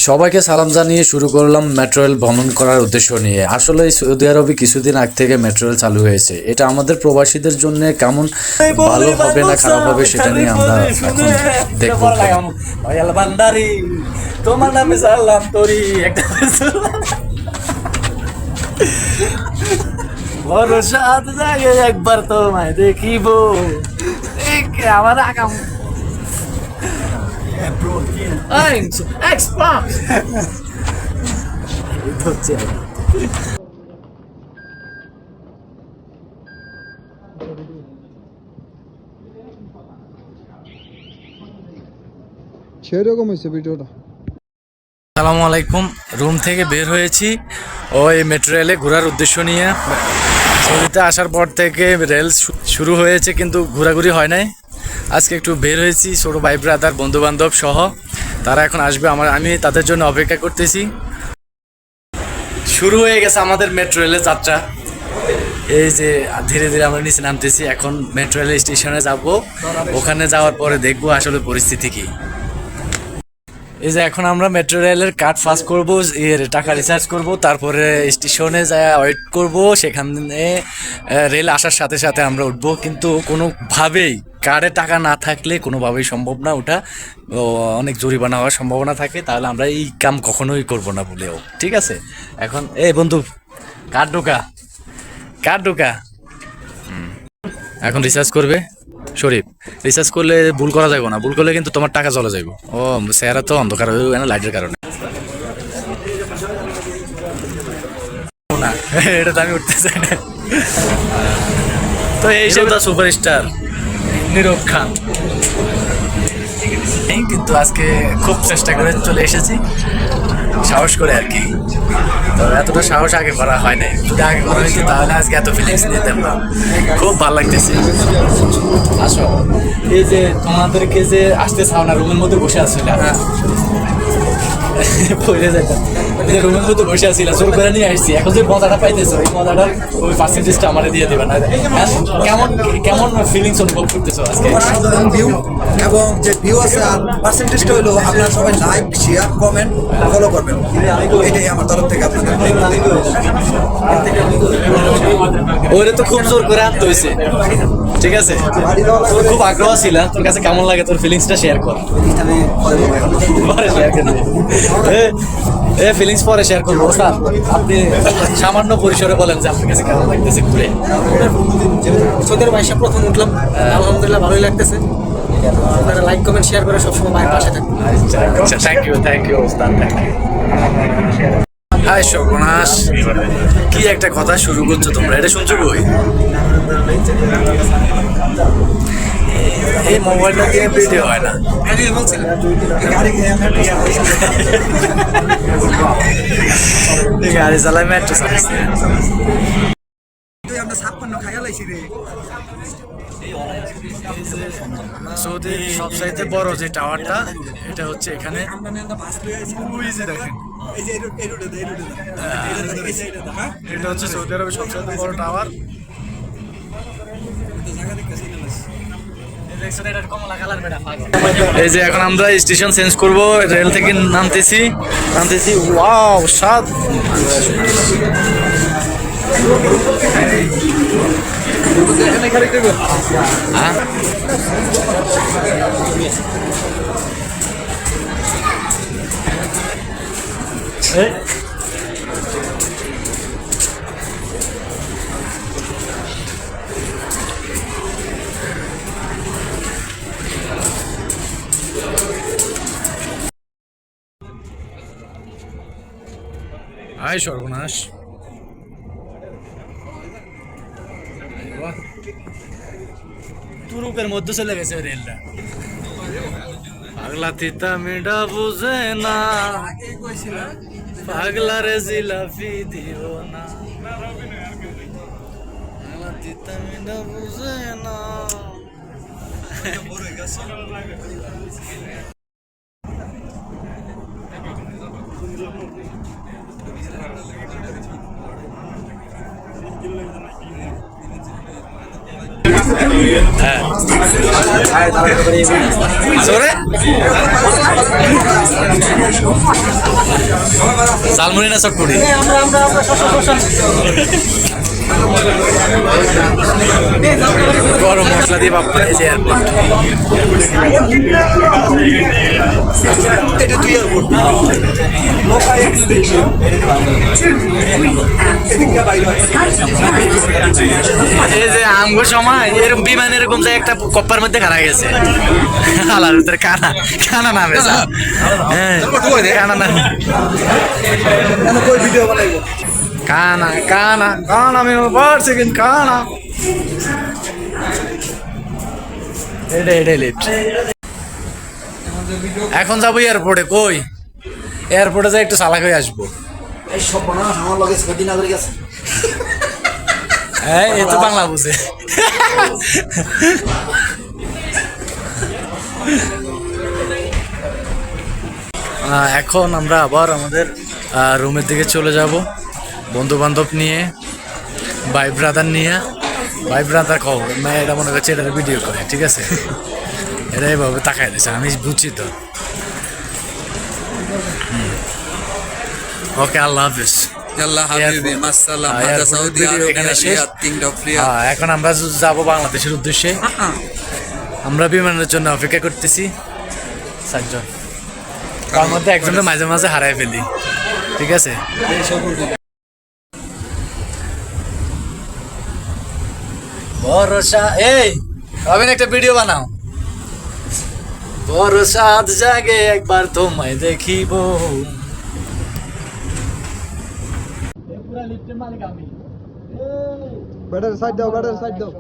সবাইকে সালাম জানিয়ে শুরু করলাম মেট্রো রেল ভ্রমণ করার উদ্দেশ্য নিয়ে। আসলে সৌদি আরবে কিছুদিন আগ থেকে মেট্রো রেল চালু হয়েছে। এটা আমাদের প্রবাসীদের জন্য কেমন ভালো হবে না খারাপ হবে সেটা নিয়ে আমরা এখন দেখবো। তোমার নামে সালাম তোরি একটা ভরসা জাগে একবার তোমায় দেখিব আমার আগাম সেরকম হয়েছে ভিডিওটা। আসসালামু আলাইকুম। রুম থেকে বের হয়েছি ওই মেট্রো রেলে ঘোরার উদ্দেশ্য নিয়ে। সৌদিতে আসার পর থেকে রেল শুরু হয়েছে কিন্তু ঘোরাঘুরি হয় নাই। আজকে একটু বের হয়েছি ছোটো ভাই ব্রাদার বন্ধু বান্ধব সহ, তারা এখন আসবে, আমি তাদের জন্য অপেক্ষা করতেছি। শুরু হয়ে গেছে আমাদের মেট্রো রেলের যাত্রা। এই যে ধীরে ধীরে আমরা নিচে নামতেছি, এখন মেট্রো রেল স্টেশনে যাব। ওখানে যাওয়ার পরে দেখবো আসলে পরিস্থিতি কি। এই যে এখন আমরা মেট্রো রেলের কার্ড ফাঁস করবো, এর টাকা রিচার্জ করব, তারপরে স্টেশনে যা ওয়েট করব। সেখানে রেল আসার সাথে সাথে আমরা উঠবো, কিন্তু কোনোভাবেই কার্ডে টাকা না থাকলে কোনোভাবেই সম্ভব না ওঠা। অনেক জরিমানা হওয়ার সম্ভাবনা থাকে, তাহলে আমরা এই কাম কখনোই করব না বলেও। ঠিক আছে, এখন বন্ধু কার্ড ঢোকা এখন রিচার্জ করবে শরীফ। রিচার্জ করলে ভুল করা যাবে না, ভুল করলে কিন্তু তোমার টাকা চলে যাবে। ও চেহারা তো অন্ধকার হয়ে না লাইটের কারণে। না এটা তো আমি উঠতে চাই না। তো এই হিসেবে সুপারস্টার নীরব খান কিন্তু আজকে খুব চেষ্টা করে চলে এসেছি, সাহস করে আর কি। তো এতটা সাহস আগে করা হয় না, যদি আগে করা হয়েছে তাহলে আজকে এত ফিলিংস নিতাম না। খুব ভালো লাগতেছে। আসো, এই যে তোমাদেরকে যে আসতে চাও না, রুমের মধ্যে বসে আসছিল, পড়ে যেতাম রুমের মধ্যে বসে আসছিলাম, জোর করে নিয়ে আসছি। এখন যে মজাটা পাইতেছো, এই মজাটার ওই পার্সেন্টেজটা আমার দিয়ে দেবে না। কেমন কেমন ফিলিংস অনুভব করতেছো আজকে? অসাধারণ ভিউ, এবং যে ভিউ আছে আর পার্সেন্টেজটা হলো আপনারা সবাই লাইক শেয়ার কমেন্ট ফলো করবেন, এটাই আমার তরফ থেকে আপনাদের। ওরে তো খুব জোর করে আনতে হয়েছে, ঠিক আছে? তোর খুব আগ্রহ ছিল, তোর কাছে কেমন লাগে তোর ফিলিংসটা শেয়ার কর। পরে শেয়ার করে ফিলিংস পরে শেয়ার করবো। স্যার আপনি সামান্য পরিসরে বলেন যে আপনার কাছে কেমন লাগতেছে ঘুরে। সৌদের বাইশে প্রথম উঠলাম, আলহামদুলিল্লাহ ভালোই লাগতেছে। আপনারা লাইক কমেন্ট শেয়ার করে সবসময় মায়ের পাশে থাকবেন। আচ্ছা, থ্যাংক ইউ ওস্তাদ, থ্যাংক ইউ। হাই সর্বনাশ, কি একটা কথা শুরু করছো তোমরা, এটা শুনছো কই? এই মোবাইলটা দিয়ে ভিডিও হয় না। গাড়ি চালাই মেট্রো চালাইছি। সৌদির সবচাইতে বড় যে টাওয়ারটা, এটা হচ্ছে এখানে। দেখেন, এটা হচ্ছে সৌদি আরবের সবচাইতে বড় টাওয়ার। এই যে এখন আমরা স্টেশন চেঞ্জ করব, রেল থেকে নামতেছি। ওয়াও স্বাদ। হাই সর্বনাশ, তুরুপের মধ্যে চলে গেছে রেলটা। পাগলা তিতা মিডা বুঝে না, পাগলা রে জিলাপি দিও না, পাগলা তিতা মিডা বুঝে না। হ্যাঁ সরে ঝালমুড়ি না চটপুরি গরম মশলা দিয়ে বাপ্পা এই যে এয়ারপোর্ট এটা তুই এয়ারপোর্ট লোকাল এক্সটেনশন এদিকে বাইরে এই যে আমগো সময় এরকম বিমান এরকম যে একটা কপ্পার মধ্যে খারা গেছে আলার ভিতরে কানা কানা নামে স্যার হ্যাঁ কানা নামে এনে কই ভিডিও বানাইবো কানা কানা কানা আমি বার সেকেন্ড কানা এডে লিফট এখন যাবো এয়ারপোর্টে কই এয়ারপোর্টে যাই একটু চালাক হয়ে আসবো এই সব বানা আমার লগে দিন আগে গেছে হ্যাঁ এই তো বাংলা বুঝে এখন আমরা আবার আমাদের রুমের দিকে চলে যাব বন্ধু বান্ধব নিয়ে ভাই ব্রাদার নিয়ে ভাই ব্রাদার খবর এটা মনে করছে এটা ভিডিও করে ঠিক আছে এটা এইভাবে তাকাই দিচ্ছে আমি বুঝছি তো ওকে আল্লাহ হাফিজ আল্লাহ হাবিবি মাসাল্লাম হাদা Saudi Arab Riyadh kingdom of Riyadh এখন আমরা যাব বাংলাদেশের উদ্দেশ্যে আমরা বিমানের জন্য অপেক্ষা করতেছি চারজন তার মধ্যে একজনের মাঝে মাঝে হারাই ফেলি ঠিক আছে ভরসা এই রবিন একটা ভিডিও বানাও ভরসা জাগে একবার তোমায় দেখিব ব্যাটারি সাইড দাও ব্যাটারি সাইড দাও